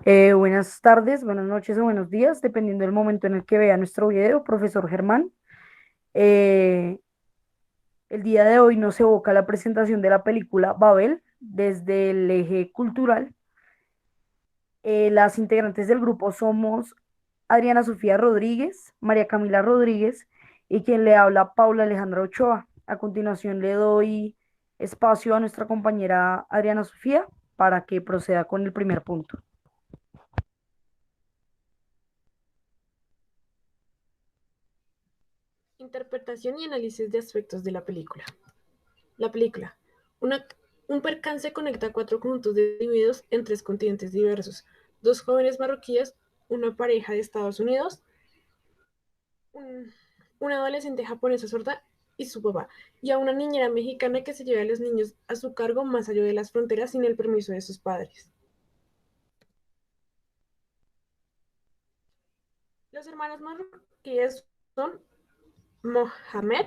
Buenas tardes, buenas noches o buenos días, dependiendo del momento en el que vea nuestro video, profesor Germán. Eh, el día de hoy nos evoca la presentación de la película Babel desde el eje cultural. Las integrantes del grupo somos Adriana Sofía Rodríguez, María Camila Rodríguez y quien le habla Paula Alejandra Ochoa. A continuación le doy espacio a nuestra compañera Adriana Sofía para que proceda con el primer punto. Interpretación y análisis de aspectos de la película. La película. Una- un percance conecta cuatro conjuntos de individuos en tres continentes diversos. Dos jóvenes marroquíes, una pareja de Estados Unidos, un, una adolescente japonesa sorda y su papá, y a una niñera mexicana que se lleva a los niños a su cargo más allá de las fronteras sin el permiso de sus padres. Los hermanos marroquíes son Mohamed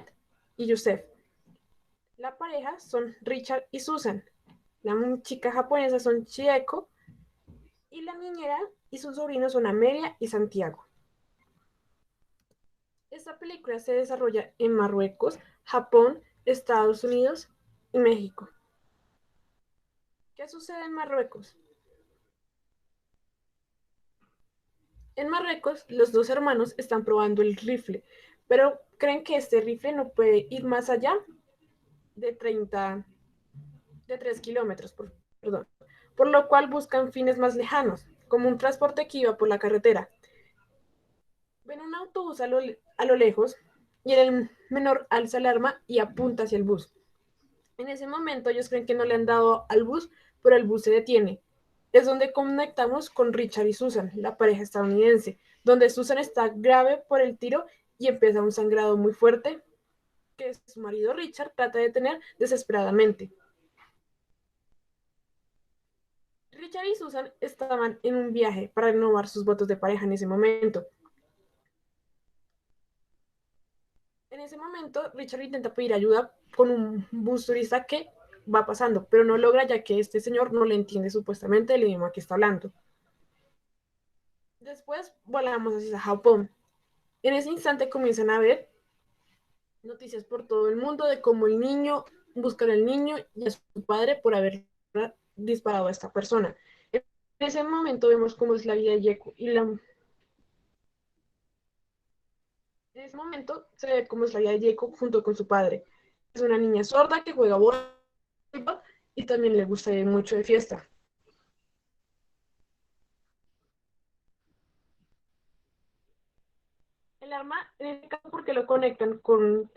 y Youssef. La pareja son Richard y Susan. La chica japonesa son Chieko y la niñera y sus sobrinos son Amelia y Santiago. Esta película se desarrolla en Marruecos, Japón, Estados Unidos y México. ¿Qué sucede en Marruecos? En Marruecos, los dos hermanos están probando el rifle, pero creen que este rifle no puede ir más allá de 3 kilómetros, perdón, por lo cual buscan fines más lejanos, como un transporte que iba por la carretera. Ven un autobús a lo lejos y el menor alza el arma y apunta hacia el bus. En ese momento ellos creen que no le han dado al bus, pero el bus se detiene. Es donde conectamos con Richard y Susan, la pareja estadounidense, donde Susan está grave por el tiro y empieza un sangrado muy fuerte que su marido Richard trata de detener desesperadamente. Richard y Susan estaban en un viaje para renovar sus votos de pareja en ese momento. En ese momento, Richard intenta pedir ayuda con un bus turista que va pasando, pero no logra ya que este señor no le entiende supuestamente el idioma que está hablando. Después volamos hacia Japón. En ese instante comienzan a ver noticias por todo el mundo de cómo el niño buscan al niño y a su padre por haber disparado a esta persona. En ese momento vemos cómo es la vida de Yeko en ese momento se ve cómo es la vida de Yeko junto con su padre. Es una niña sorda que juega voleibol y también le gusta ir mucho de fiesta. El arma, en este caso, porque lo conectan con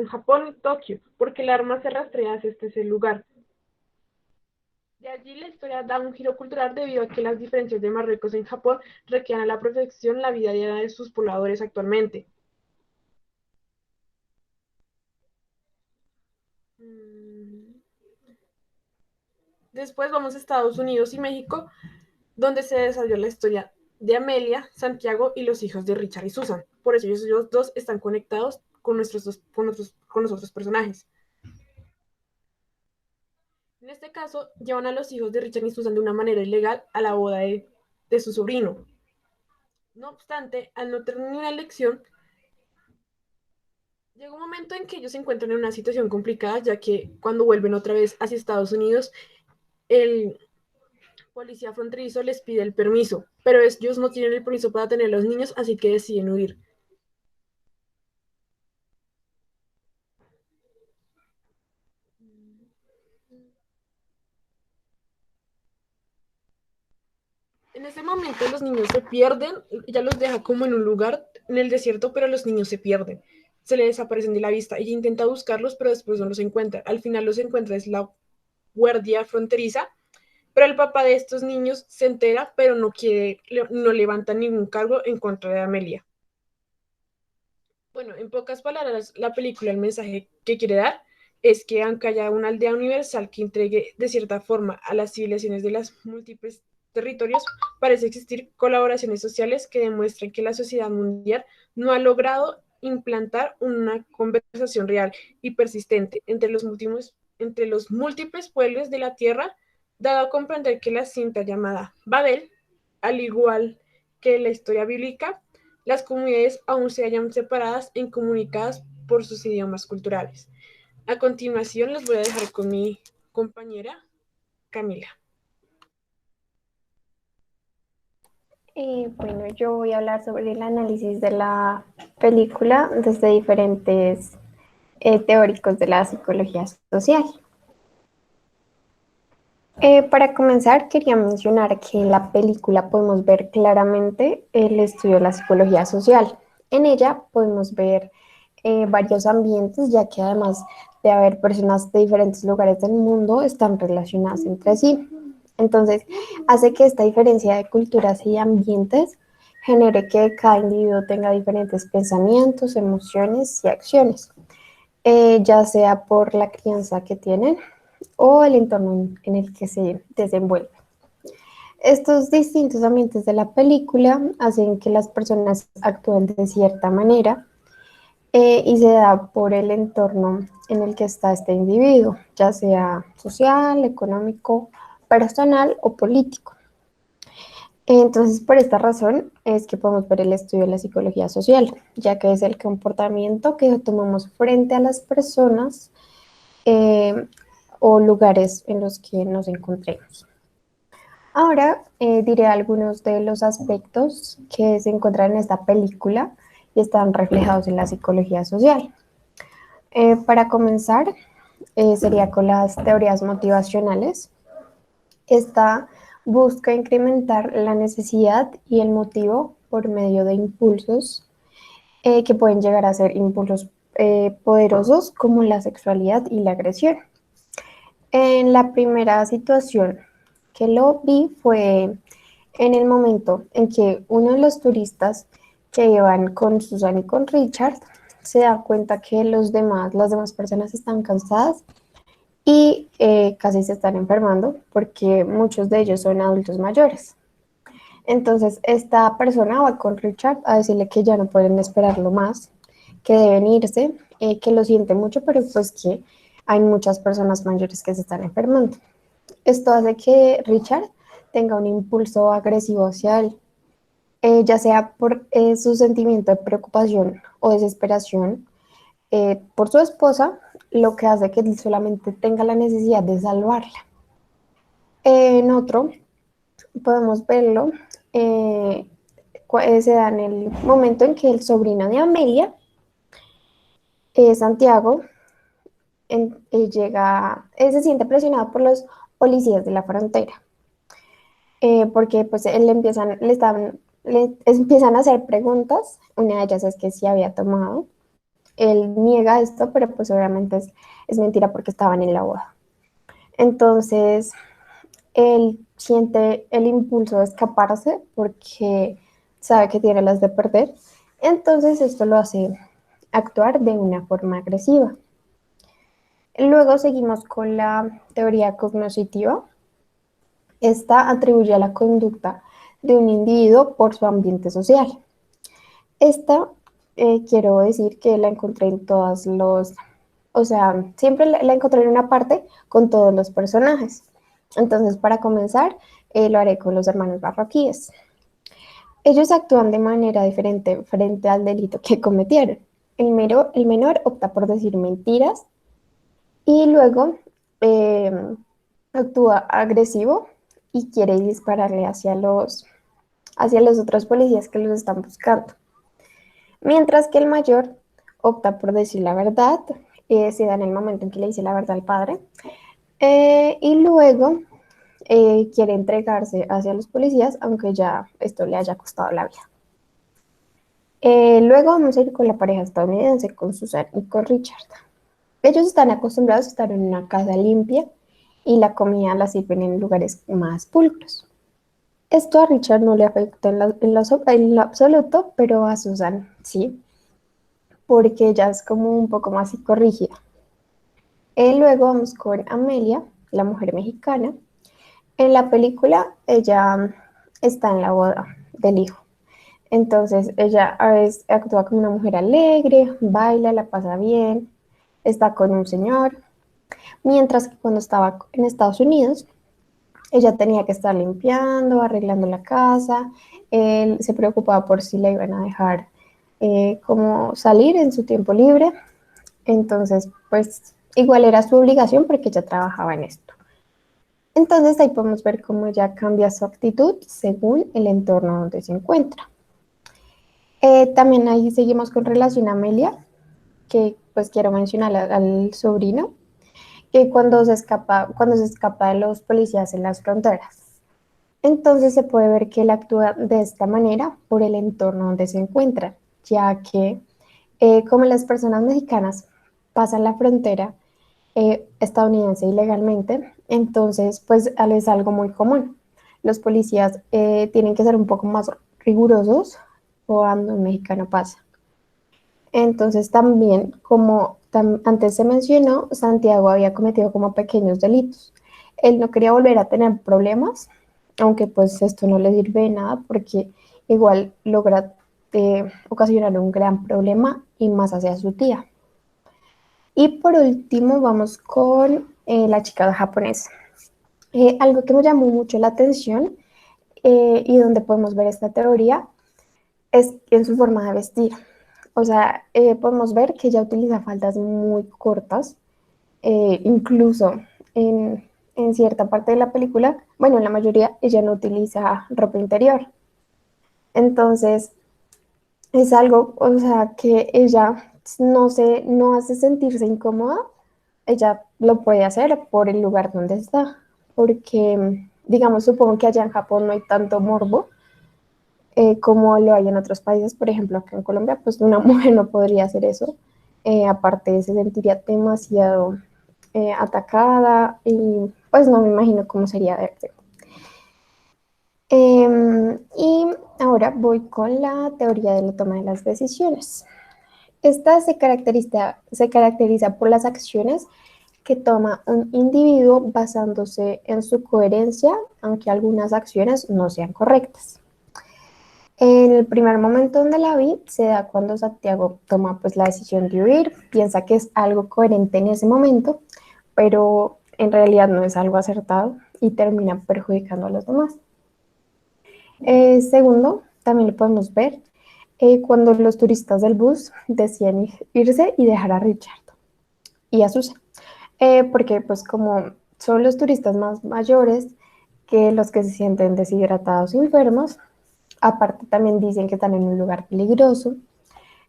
Japón y Tokio, porque el arma se rastrea hacia este lugar. De allí la historia da un giro cultural debido a que las diferencias de Marruecos en Japón requieren a la perfección la vida diaria de sus pobladores actualmente. Después vamos a Estados Unidos y México, donde se desarrolló la historia de Amelia, Santiago y los hijos de Richard y Susan. Por eso ellos dos están conectados con los otros personajes. En este caso, llevan a los hijos de Richard y Susan de una manera ilegal a la boda de su sobrino. No obstante, al no tener una elección, llega un momento en que ellos se encuentran en una situación complicada, ya que cuando vuelven otra vez hacia Estados Unidos, el policía fronterizo les pide el permiso, pero ellos no tienen el permiso para tener los niños, así que deciden huir. En ese momento los niños se pierden, ella los deja como en un lugar en el desierto, pero los niños se pierden, se le desaparecen de la vista. Ella intenta buscarlos, pero después no los encuentra. Al final los encuentra es la guardia fronteriza, pero el papá de estos niños se entera, pero no levanta ningún cargo en contra de Amelia. Bueno, en pocas palabras, la película, el mensaje que quiere dar es que aunque haya una aldea universal que entregue de cierta forma a las civilizaciones de los múltiples territorios, parece existir colaboraciones sociales que demuestran que la sociedad mundial no ha logrado implantar una conversación real y persistente entre los múltiples pueblos de la Tierra, dado a comprender que la cinta llamada Babel al igual que la historia bíblica, las comunidades aún se hallan separadas e incomunicadas por sus idiomas culturales. A continuación, les voy a dejar con mi compañera Camila. Bueno, yo voy a hablar sobre el análisis de la película desde diferentes teóricos de la psicología social. Para comenzar, quería mencionar que en la película podemos ver claramente el estudio de la psicología social. En ella podemos ver varios ambientes, ya que además de haber personas de diferentes lugares del mundo, están relacionadas entre sí. Entonces, hace que esta diferencia de culturas y ambientes genere que cada individuo tenga diferentes pensamientos, emociones y acciones, ya sea por la crianza que tienen o el entorno en el que se desenvuelve. Estos distintos ambientes de la película hacen que las personas actúen de cierta manera y se da por el entorno en el que está este individuo, ya sea social, económico, personal o político. Entonces, por esta razón es que podemos ver el estudio de la psicología social, ya que es el comportamiento que tomamos frente a las personas eh, o lugares en los que nos encontremos. Ahora diré algunos de los aspectos que se encuentran en esta película y están reflejados en la psicología social. Para comenzar, sería con las teorías motivacionales. Esta busca incrementar la necesidad y el motivo por medio de impulsos que pueden llegar a ser impulsos poderosos como la sexualidad y la agresión. En la primera situación que lo vi fue en el momento en que uno de los turistas que iban con Susan y con Richard se da cuenta que las demás personas están cansadas y casi se están enfermando porque muchos de ellos son adultos mayores. Entonces esta persona va con Richard a decirle que ya no pueden esperarlo más, que deben irse, que lo siente mucho, pero pues que hay muchas personas mayores que se están enfermando. Esto hace que Richard tenga un impulso agresivo hacia él, ya sea por su sentimiento de preocupación o desesperación por su esposa, lo que hace que él solamente tenga la necesidad de salvarla. En otro, podemos verlo, se da en el momento en que el sobrino de Amelia, Santiago, se siente presionado por los policías de la frontera, porque pues le empiezan a hacer preguntas, una de ellas es que si había tomado, él niega esto, pero pues obviamente es mentira porque estaban en la boda. Entonces, él siente el impulso de escaparse porque sabe que tiene las de perder, entonces esto lo hace actuar de una forma agresiva. Luego seguimos con la teoría cognoscitiva. Esta atribuye a la conducta de un individuo por su ambiente social. Esta, quiero decir que la encontré en o sea, siempre la encontré en una parte con todos los personajes. Entonces, para comenzar, lo haré con los hermanos marroquíes. Ellos actúan de manera diferente frente al delito que cometieron. El menor opta por decir mentiras y luego eh, actúa agresivo y quiere dispararle hacia los otros policías que los están buscando. Mientras que el mayor opta por decir la verdad, se da en el momento en que le dice la verdad al padre, y luego quiere entregarse hacia los policías, aunque ya esto le haya costado la vida. Luego vamos a ir con la pareja estadounidense, con Susan y con Richard. Ellos están acostumbrados a estar en una casa limpia y la comida la sirven en lugares más pulcros. Esto a Richard no le afecta en lo absoluto, pero a Susan sí, porque ella es como un poco más psicorrígida. Luego vamos con Amelia, la mujer mexicana. En la película ella está en la boda del hijo. Entonces ella a veces actúa como una mujer alegre, baila, la pasa bien, está con un señor. Mientras que cuando estaba en Estados Unidos, Ella tenía que estar limpiando, arreglando la casa. Él se preocupaba por si la iban a dejar como salir en su tiempo libre. Entonces, pues igual era su obligación porque ella trabajaba en esto. Entonces ahí podemos ver cómo ella cambia su actitud según el entorno donde se encuentra. También ahí seguimos con relación a Amelia, que pues quiero mencionar al sobrino, que cuando se escapa de los policías en las fronteras. Entonces se puede ver que él actúa de esta manera por el entorno donde se encuentra, ya que como las personas mexicanas pasan la frontera estadounidense ilegalmente, entonces pues es algo muy común. Los policías tienen que ser un poco más rigurosos cuando un mexicano pasa. Entonces también, como antes se mencionó, Santiago había cometido como pequeños delitos. Él no quería volver a tener problemas, aunque pues esto no le sirve de nada porque igual logra ocasionar un gran problema y más hacia su tía. Y por último vamos con la chica japonesa. Algo que me llamó mucho la atención y donde podemos ver esta teoría es en su forma de vestir. O sea, podemos ver que ella utiliza faldas muy cortas, incluso en cierta parte de la película, bueno, en la mayoría, ella no utiliza ropa interior. Entonces, es algo, o sea, que ella no hace sentirse incómoda, ella lo puede hacer por el lugar donde está, porque, digamos, supongo que allá en Japón no hay tanto morbo como lo hay en otros países, por ejemplo, acá en Colombia, pues una mujer no podría hacer eso. Aparte, se sentiría demasiado atacada y pues no me imagino cómo sería verte. Y ahora voy con la teoría de la toma de las decisiones. Esta se caracteriza por las acciones que toma un individuo basándose en su coherencia, aunque algunas acciones no sean correctas. En el primer momento donde la vi se da cuando Santiago toma pues la decisión de huir, piensa que es algo coherente en ese momento, pero en realidad no es algo acertado y termina perjudicando a los demás. Segundo, también lo podemos ver cuando los turistas del bus deciden irse y dejar a Richard y a Susan, porque pues como son los turistas más mayores que los que se sienten deshidratados y enfermos, aparte también dicen que están en un lugar peligroso,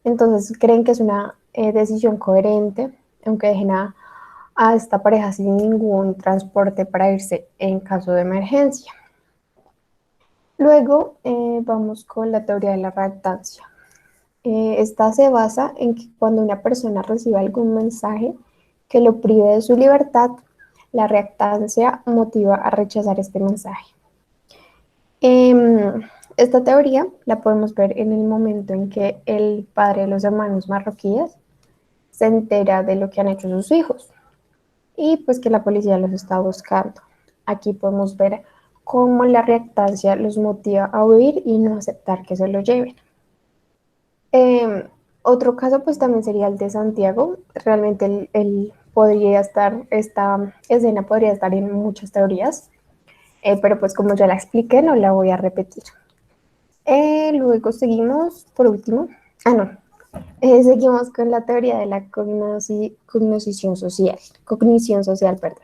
entonces creen que es una decisión coherente, aunque dejen a esta pareja sin ningún transporte para irse en caso de emergencia. Luego vamos con la teoría de la reactancia. Esta se basa en que cuando una persona recibe algún mensaje que lo prive de su libertad, la reactancia motiva a rechazar este mensaje. Esta teoría la podemos ver en el momento en que el padre de los hermanos marroquíes se entera de lo que han hecho sus hijos y pues que la policía los está buscando. Aquí podemos ver cómo la reactancia los motiva a huir y no aceptar que se lo lleven. Otro caso pues también sería el de Santiago. Realmente podría estar, esta escena podría estar en muchas teorías, pero pues como ya la expliqué no la voy a repetir. Luego seguimos, por último, seguimos con la teoría de la cognición social, perdón.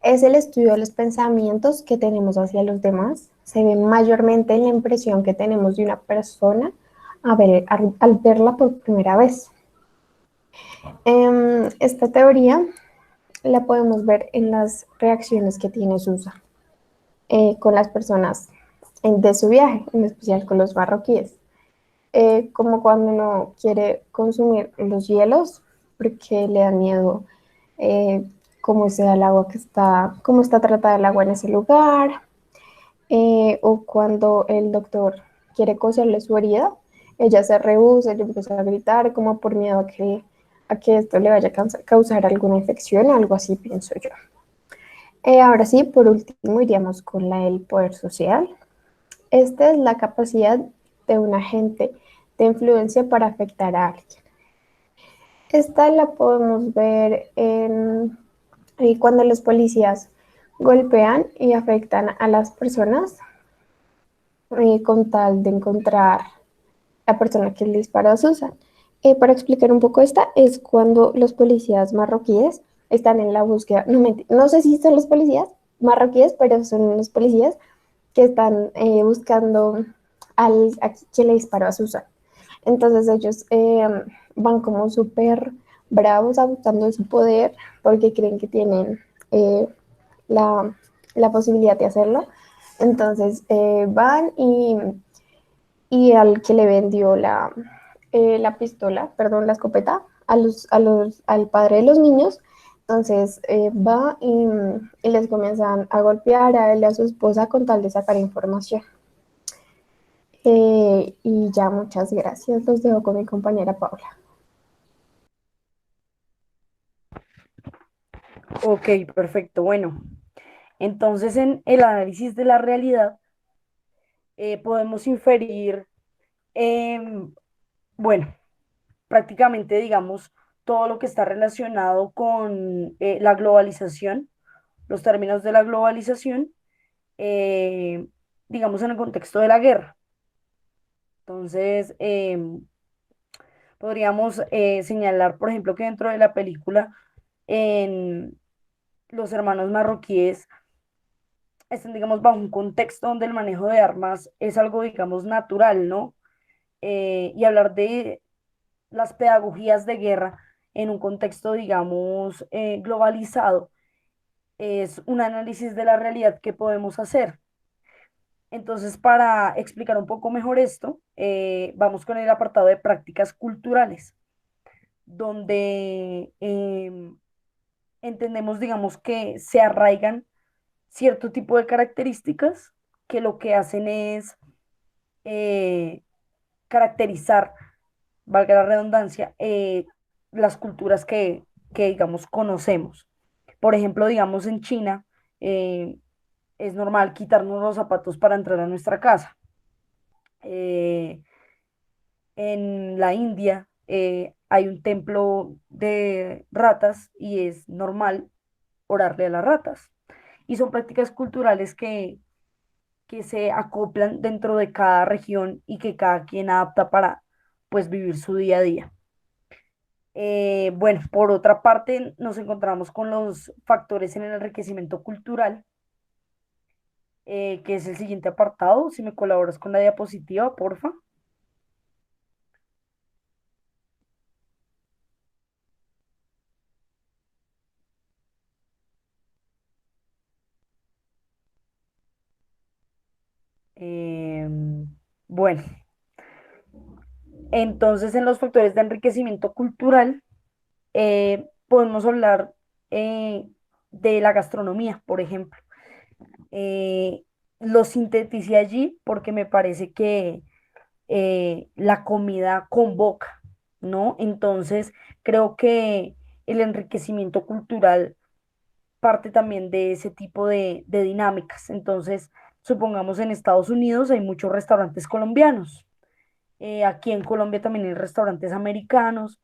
Es el estudio de los pensamientos que tenemos hacia los demás. Se ve mayormente en la impresión que tenemos de una persona al verla por primera vez. Esta teoría la podemos ver en las reacciones que tiene Susa con las personas de su viaje, en especial con los marroquíes. Como cuando uno quiere consumir los hielos porque le da miedo cómo sea el agua cómo está tratada el agua en ese lugar, o cuando el doctor quiere coserle su herida, ella se rehúsa, ella empieza a gritar como por miedo a que esto le vaya a causar alguna infección, algo así pienso yo. Ahora sí, por último iríamos con el poder social. Esta es la capacidad de un agente de influencia para afectar a alguien. Esta la podemos ver cuando los policías golpean y afectan a las personas con tal de encontrar la persona que le disparó a Susan. Para explicar un poco esta, es cuando los policías marroquíes están en la búsqueda, no sé si son los policías marroquíes, pero son los policías que están buscando a quien le disparó a Susan. Entonces ellos van como súper bravos abusando de su poder porque creen que tienen eh, la, la posibilidad de hacerlo. Entonces van y al que le vendió la pistola, perdón, la escopeta, al padre de los niños, entonces va y les comienzan a golpear a él y a su esposa con tal de sacar información. Y ya, muchas gracias. Los dejo con mi compañera Paula. Ok, perfecto. Bueno, entonces en el análisis de la realidad podemos inferir, em, bueno, prácticamente, digamos, todo lo que está relacionado con la globalización, los términos de la globalización, eh, digamos, en el contexto de la guerra. Entonces, podríamos señalar, por ejemplo, que dentro de la película, en los hermanos marroquíes están, digamos, bajo un contexto donde el manejo de armas es algo, digamos, natural, ¿no? Y hablar de las pedagogías de guerra en un contexto, digamos, globalizado, es un análisis de la realidad que podemos hacer. Entonces, para explicar un poco mejor esto, vamos con el apartado de prácticas culturales, donde entendemos, digamos, que se arraigan cierto tipo de características que lo que hacen es eh, caracterizar, valga la redundancia, las culturas digamos, conocemos. Por ejemplo, digamos, en China es normal quitarnos los zapatos para entrar a nuestra casa. Eh, en la India hay un templo de ratas y es normal orarle a las ratas. Y son prácticas culturales que se acoplan dentro de cada región y que cada quien adapta para pues vivir su día a día. Bueno, por otra parte, nos encontramos con los factores en el enriquecimiento cultural, que es el siguiente apartado. Si me colaboras con la diapositiva, porfa. Bueno, entonces en los factores de enriquecimiento cultural podemos hablar de la gastronomía, por ejemplo. Eh, lo sinteticé allí porque me parece que la comida convoca, ¿no? Entonces, creo que el enriquecimiento cultural parte también de ese tipo de dinámicas. Entonces, supongamos en Estados Unidos hay muchos restaurantes colombianos. Aquí en Colombia también hay restaurantes americanos.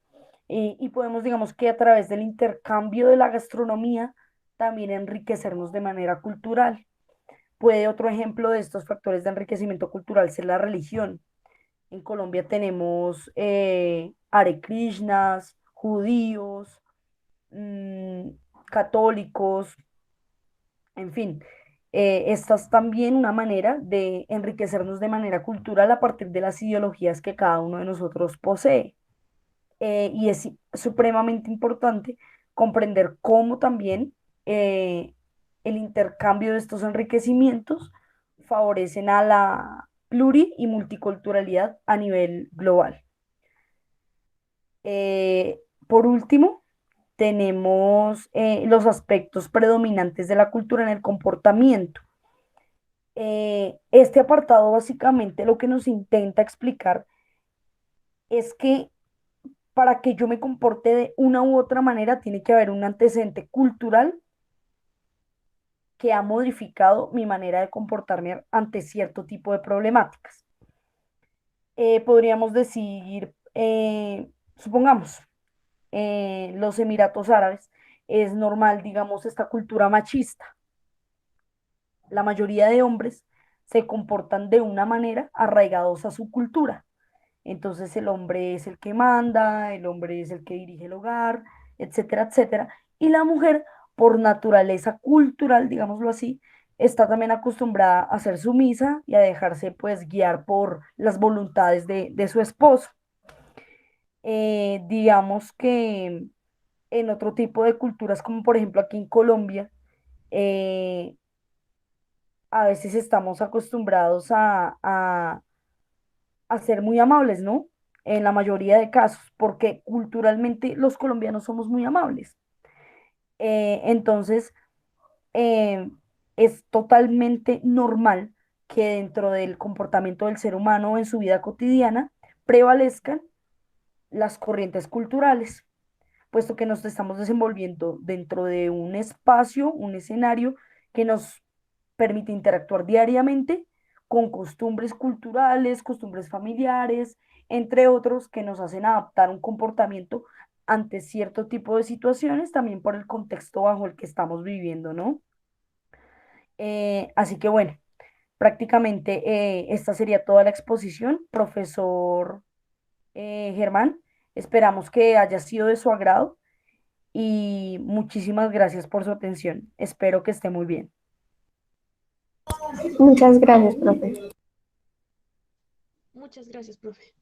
Y podemos, digamos que a través del intercambio de la gastronomía, también enriquecernos de manera cultural. Puede otro ejemplo de estos factores de enriquecimiento cultural ser la religión. En Colombia tenemos Hare Krishnas, judíos, mm, católicos, en fin. Esta es también una manera de enriquecernos de manera cultural a partir de las ideologías que cada uno de nosotros posee. Y es supremamente importante comprender cómo también eh, el intercambio de estos enriquecimientos favorecen a la y multiculturalidad a nivel global. Por último, tenemos los aspectos predominantes de la cultura en el comportamiento. Este apartado básicamente lo que nos intenta explicar es que para que yo me comporte de una u otra manera tiene que haber un antecedente cultural que ha modificado mi manera de comportarme ante cierto tipo de problemáticas. Podríamos decir, supongamos, los Emiratos Árabes, es normal, digamos, esta cultura machista. La mayoría de hombres se comportan de una manera arraigados a su cultura. Entonces el hombre es el que manda, el hombre es el que dirige el hogar, etcétera, etcétera. Y la mujer, por naturaleza cultural, digámoslo así, está también acostumbrada a ser sumisa y a dejarse pues guiar por las voluntades de su esposo. Digamos que en otro tipo de culturas, como por ejemplo aquí en Colombia, eh, a veces estamos acostumbrados a ser muy amables, ¿no? En la mayoría de casos, porque culturalmente los colombianos somos muy amables. Entonces, eh, es totalmente normal que dentro del comportamiento del ser humano en su vida cotidiana prevalezcan las corrientes culturales, puesto que nos estamos desenvolviendo dentro de un espacio, un escenario que nos permite interactuar diariamente con costumbres culturales, costumbres familiares, entre otros, que nos hacen adaptar un comportamiento ante cierto tipo de situaciones, también por el contexto bajo el que estamos viviendo, ¿no? Así que bueno, prácticamente esta sería toda la exposición, profesor Germán. Esperamos que haya sido de su agrado y muchísimas gracias por su atención. Espero que esté muy bien. Muchas gracias, profe. Muchas gracias, profe.